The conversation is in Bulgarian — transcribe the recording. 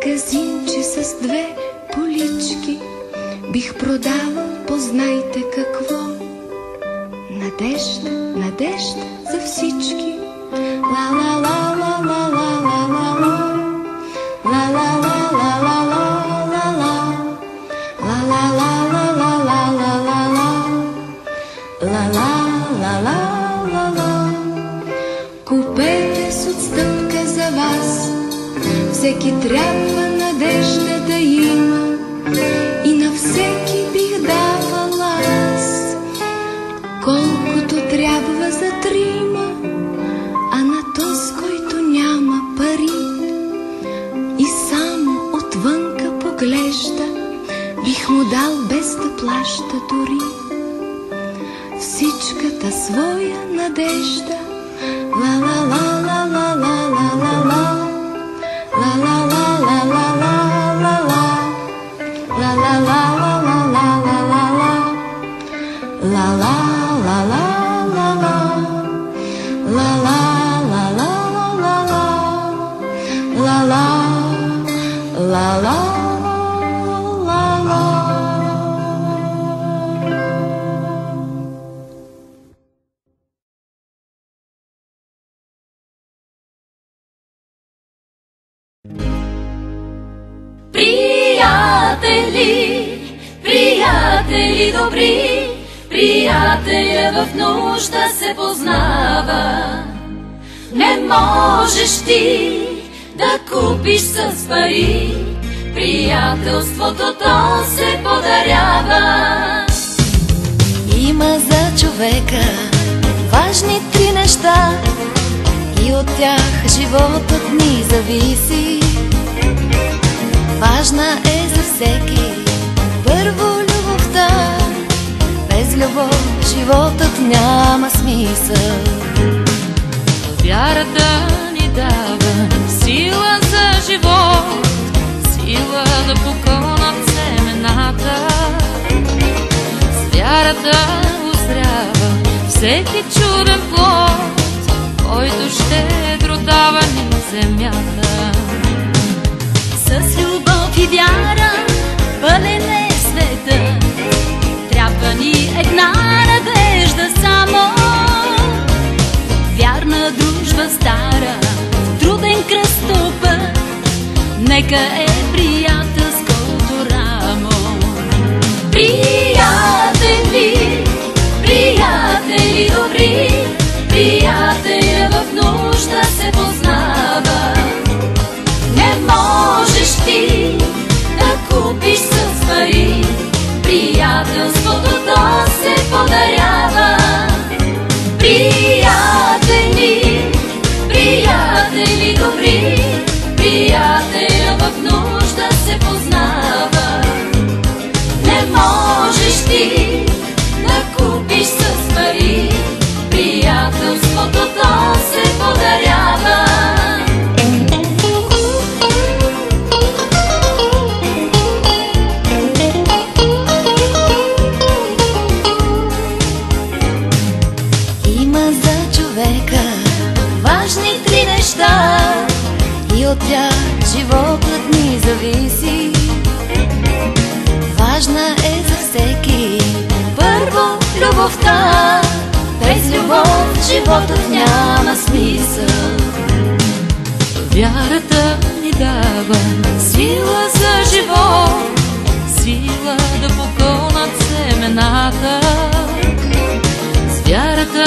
магазинче с две полички бих продавал, познайте какво. Надежда, надежда за всички. Ла-ла-ла-ла-ла-ла-ла-ла. Ла-ла-ла-ла-ла-ла-ла. Ла-ла-ла-ла-ла-ла-ла-ла. Ла-ла-ла-ла-ла-ла. Купете с отстъпка за вас. Всеки трябва надежда да има и на всеки бих давала аз колкото трябва за трима, а на този, който няма пари и само отвънка поглежда, бих му дал без да плаща дори всичката своя надежда. Ла-ла-ла-ла-ла-ла-ла-ла. La la la la la la la la. La la la la la la la la la. La la la la la la. La la la la la la. La la la la la. Приятели добри, приятеля в нужда се познава. Не можеш ти да купиш с пари, приятелството то се подарява. Има за човека важни три неща и от тях животът ни зависи. Важна е за всеки първо любовта. Без любов животът няма смисъл. Вярата ни дава сила за живот, сила да поконат семената. С вярата озрява всеки чуден плод, който щедро дава ни земята. С любов и вяра пълен е света, трябва ни една надежда само. Вярна дружба стара, труден кръстопът, нека е приятелското рамо. Приятели, приятели добри, приятеля в нужда се познава. Не можеш ти да купиш с пари, приятелството то се подарява. Приятели, приятели добри, приятеля в нужда се познава. Не можеш ти да купиш с пари, приятелството то се подарява. Важни три неща и от тях животът ни зависи. Важна е за всеки първо любовта. Без любов животът няма смисъл. Вярата ни дава сила за живот, сила да поконат семената. С вярата